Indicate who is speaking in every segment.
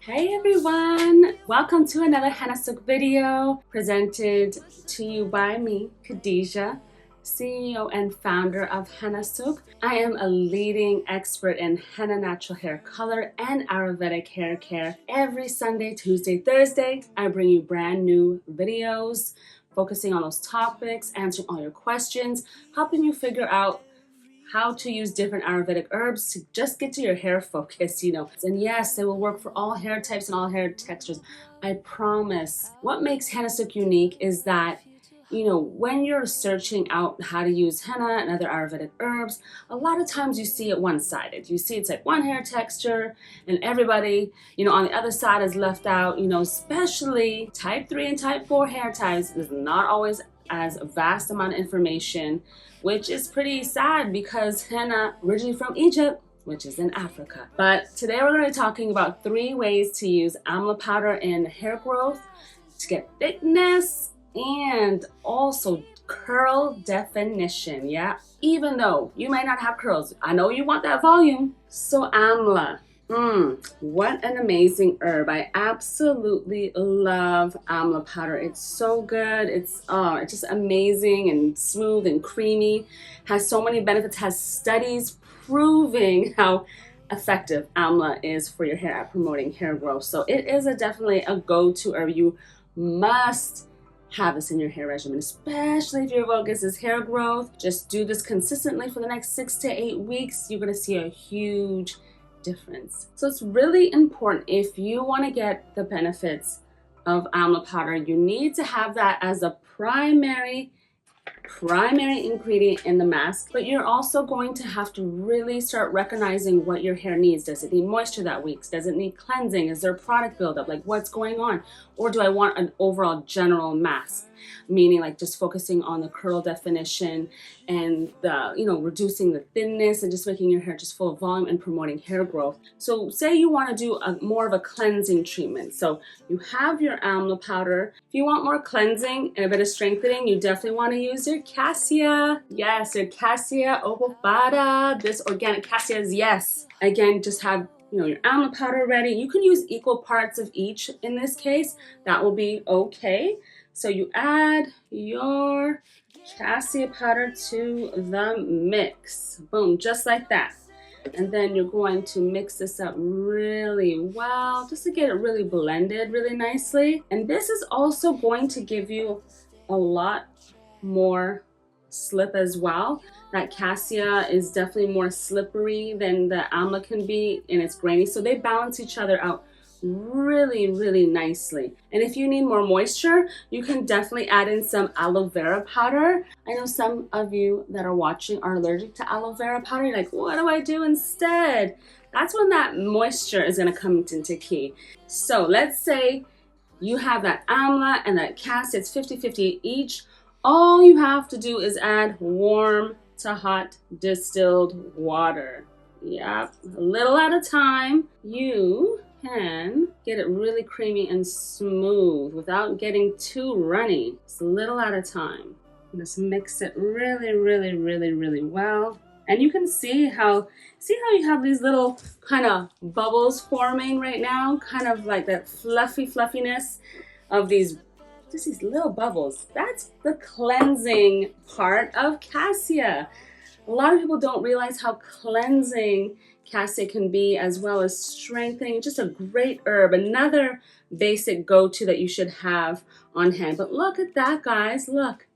Speaker 1: Hey everyone! Welcome to another Hennasooq video presented to you by me, Khadija, CEO and founder of Hennasooq. I am a leading expert in henna natural hair color and ayurvedic hair care. Every Sunday, Tuesday, Thursday, I bring you brand new videos focusing on those topics, answering all your questions, helping you figure out how to use different Ayurvedic herbs to just get to your hair focus, And yes, they will work for all hair types and all hair textures. I promise. What makes Hennasooq unique is that, when you're searching out how to use henna and other Ayurvedic herbs, a lot of times you see it one-sided. You see it's like one hair texture and everybody, on the other side is left out, especially type 3 and type 4 hair types. There's not always as vast amount of information, which is pretty sad because henna originally from Egypt, which is in Africa. But today we're going to be talking about 3 ways to use amla powder in hair growth to get thickness and also curl definition. Yeah, even though you may not have curls, I know you want that volume. So amla. What an amazing herb. I absolutely love amla powder. It's so good. It's just amazing and smooth and creamy. Has so many benefits. Has studies proving how effective amla is for your hair at promoting hair growth. So it is definitely a go-to herb. You must have this in your hair regimen, especially if your focus is hair growth. Just do this consistently for the next 6 to 8 weeks. You're going to see a huge difference. So it's really important, if you want to get the benefits of amla powder, you need to have that as a primary ingredient in the mask. But you're also going to have to really start recognizing what your hair needs. Does it need moisture that week? Does it need cleansing? Is there product buildup? Like, what's going on? Or do I want an overall general mask, meaning like just focusing on the curl definition and the, reducing the thinness and just making your hair just full of volume and promoting hair growth. So say you want to do more of a cleansing treatment. So you have your amla powder. If you want more cleansing and a bit of strengthening, you definitely want to use your Cassia. Yes, your Cassia ovovada. This organic Cassia is yes. Again, just have your amla powder ready. You can use equal parts of each in this case. That will be okay. So you add your Cassia powder to the mix. Boom, just like that. And then you're going to mix this up really well, just to get it really blended really nicely. And this is also going to give you a lot more slip as well. That Cassia is definitely more slippery than the amla can be, and it's grainy. So they balance each other out really, really nicely. And if you need more moisture, you can definitely add in some aloe vera powder. I know some of you that are watching are allergic to aloe vera powder. You're like, what do I do instead? That's when that moisture is going to come into key. So let's say you have that amla and that Cassia. It's 50-50 each. All you have to do is add warm to hot distilled water. Yep, a little at a time. You can get it really creamy and smooth without getting too runny. Just a little at a time. Just mix it really, really, really, really well. And you can see how you have these little kind of bubbles forming right now, kind of like that fluffiness of these little bubbles. That's the cleansing part of Cassia. A lot of people don't realize how cleansing Cassia can be, as well as strengthening. Just a great herb. Another basic go-to that you should have on hand. But look at that, guys. Look.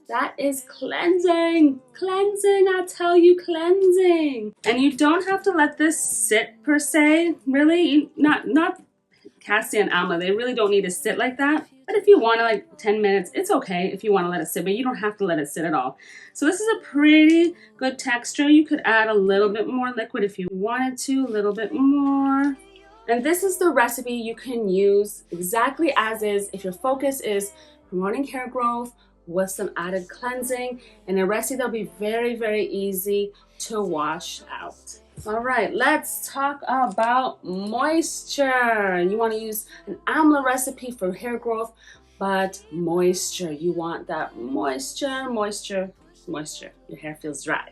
Speaker 1: That is cleansing. Cleansing, I tell you, cleansing. And you don't have to let this sit per se. Really, not Cassia and amla. They really don't need to sit like that. But if you want to, like 10 minutes, it's okay if you want to let it sit, but you don't have to let it sit at all. So this is a pretty good texture. You could add a little bit more liquid if you wanted to, a little bit more. And this is the recipe you can use exactly as is if your focus is promoting hair growth with some added cleansing, and a recipe that'll be very, very easy to wash out. All right, let's talk about moisture. You want to use an amla recipe for hair growth, but moisture. You want that moisture. Your hair feels dry.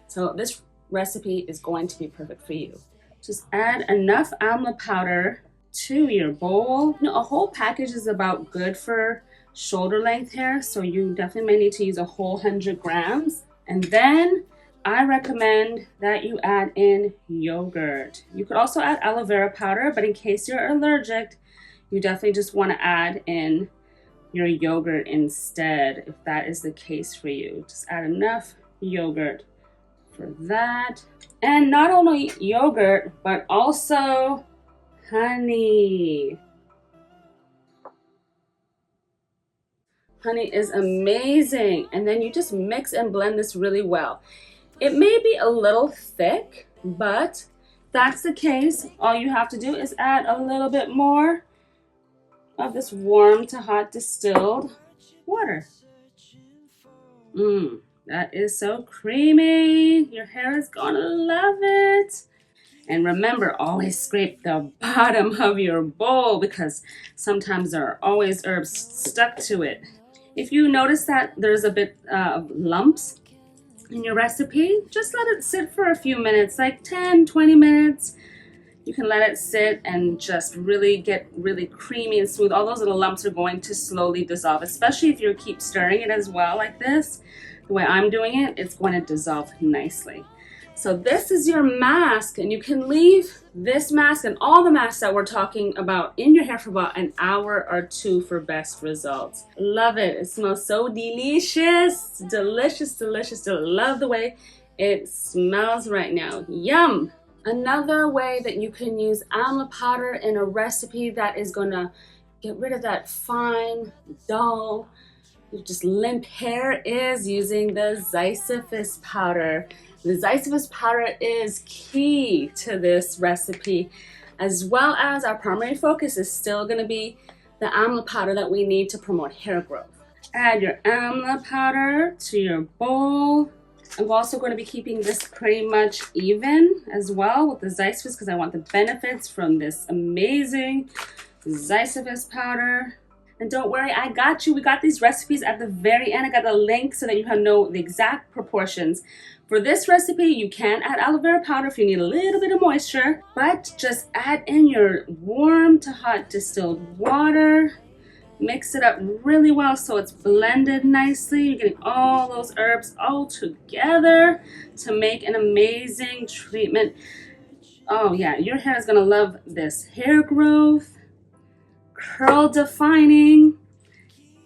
Speaker 1: So this recipe is going to be perfect for you. Just add enough amla powder to your bowl. You know, a whole package is about good for shoulder length hair, so you definitely may need to use a whole 100 grams. And then I recommend that you add in yogurt. You could also add aloe vera powder, but in case you're allergic, you definitely just want to add in your yogurt instead, if that is the case for you. Just add enough yogurt for that. And not only yogurt, but also honey. Honey is amazing. And then you just mix and blend this really well. It may be a little thick, but if that's the case, all you have to do is add a little bit more of this warm to hot distilled water. That is so creamy. Your hair is gonna love it. And remember, always scrape the bottom of your bowl because sometimes there are always herbs stuck to it. If you notice that there's a bit of lumps in your recipe, just let it sit for a few minutes, like 10-20 minutes. You can let it sit and just really get really creamy and smooth. All those little lumps are going to slowly dissolve, especially if you keep stirring it as well like this. The way I'm doing it, it's going to dissolve nicely. So this is your mask, and you can leave this mask and all the masks that we're talking about in your hair for about an hour or two for best results. Love it. It smells so delicious. Delicious, delicious. Love the way it smells right now. Yum. Another way that you can use amla powder in a recipe that is going to get rid of that fine, dull, just limp hair is using the Ziziphus powder. The Ziziphus powder is key to this recipe, as well as our primary focus is still going to be the amla powder that we need to promote hair growth. Add your amla powder to your bowl. I'm also going to be keeping this pretty much even as well with the Ziziphus because I want the benefits from this amazing Ziziphus powder. And don't worry, I got you. We got these recipes at the very end. I got the link so that you know the exact proportions. For this recipe, you can add aloe vera powder if you need a little bit of moisture, but just add in your warm to hot distilled water. Mix it up really well so it's blended nicely. You're getting all those herbs all together to make an amazing treatment. Oh yeah, your hair is gonna love this. Hair growth, curl defining,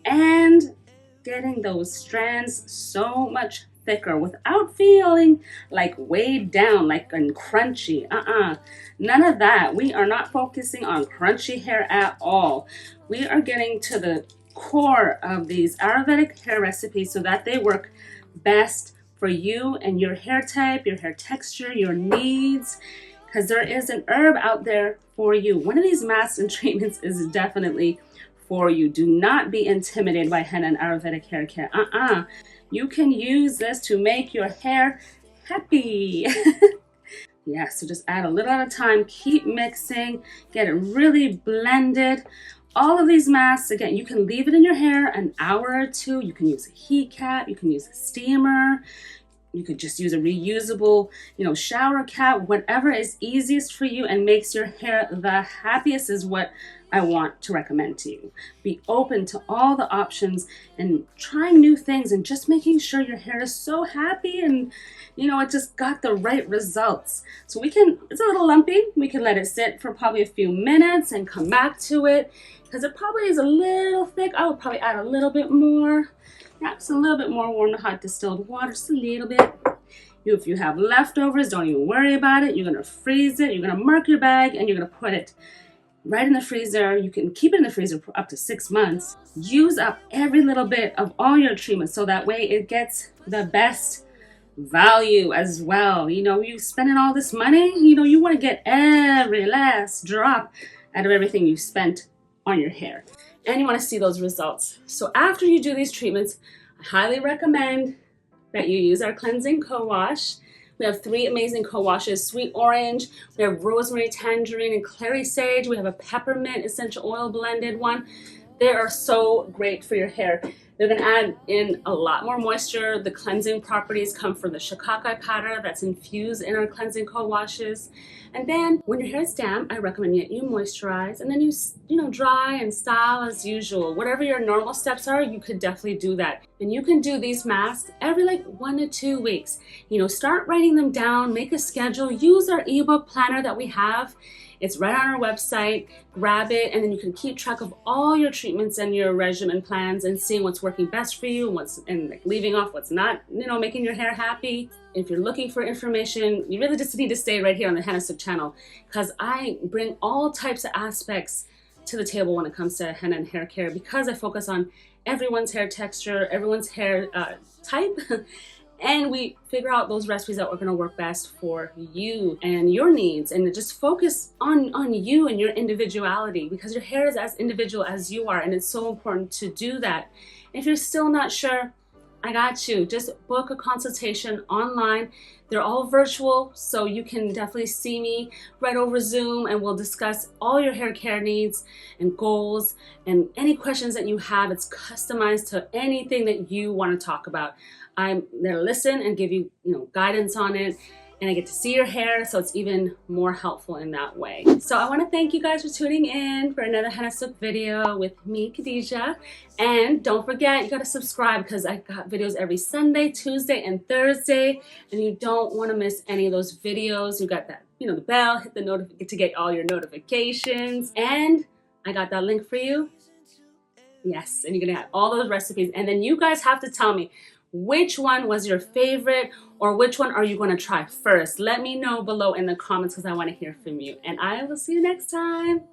Speaker 1: and getting those strands so much thicker without feeling like weighed down, like and crunchy. None of that. We are not focusing on crunchy hair at all. We are getting to the core of these Ayurvedic hair recipes so that they work best for you and your hair type, your hair texture, your needs, because there is an herb out there for you. One of these masks and treatments is definitely for you. Do not be intimidated by henna and Ayurvedic hair care. You can use this to make your hair happy. Yeah, so just add a little at a time, keep mixing, get it really blended. All of these masks, again, you can leave it in your hair an hour or two. You can use a heat cap, you can use a steamer, you could just use a reusable, shower cap. Whatever is easiest for you and makes your hair the happiest is what I want to recommend to you. Be open to all the options and trying new things and just making sure your hair is so happy and it just got the right results. So it's a little lumpy. We can let it sit for probably a few minutes and come back to it because it probably is a little thick. I would probably add a little bit more. Perhaps a little bit more warm to hot distilled water, just a little bit. If you have leftovers, don't even worry about it. You're gonna freeze it, you're gonna mark your bag, and you're gonna put it right in the freezer. You can keep it in the freezer for up to 6 months. Use up every little bit of all your treatments so that way it gets the best value as well. You spending all this money, you want to get every last drop out of everything you spent on your hair. And you want to see those results. So after you do these treatments, I highly recommend that you use our cleansing co-wash. We have 3 amazing co-washes: sweet orange, we have rosemary, tangerine, and clary sage. We have a peppermint essential oil blended one. They are so great for your hair. They're going to add in a lot more moisture. The cleansing properties come from the shikakai powder that's infused in our cleansing co-washes. And then when your hair is damp, I recommend you moisturize, and then you dry and style as usual. Whatever your normal steps are, you could definitely do that. And you can do these masks every like 1 to 2 weeks. Start writing them down, make a schedule, use our ebook planner that we have. It's right on our website. Grab it, and then you can keep track of all your treatments and your regimen plans and seeing what's working best for you and like leaving off what's not, making your hair happy. If you're looking for information, you really just need to stay right here on the Hennasooq channel, because I bring all types of aspects to the table when it comes to henna and hair care, because I focus on everyone's hair texture, everyone's hair type. And we figure out those recipes that are going to work best for you and your needs, and just focus on you and your individuality, because your hair is as individual as you are, and it's so important to do that. If you're still not sure, I got you. Just book a consultation online. They're all virtual, so you can definitely see me right over Zoom, and we'll discuss all your hair care needs and goals and any questions that you have. It's customized to anything that you want to talk about. I'm there to listen and give you, guidance on it, and I get to see your hair, so it's even more helpful in that way. So I want to thank you guys for tuning in for another Hennasooq video with me, Khadija. And don't forget, you got to subscribe, because I got videos every Sunday, Tuesday, and Thursday, and you don't want to miss any of those videos. You got that, the bell, hit the notification to get all your notifications, and I got that link for you. Yes, and you're gonna have all those recipes, and then you guys have to tell me which one was your favorite, or which one are you going to try first. Let me know below in the comments, because I want to hear from you. And I will see you next time.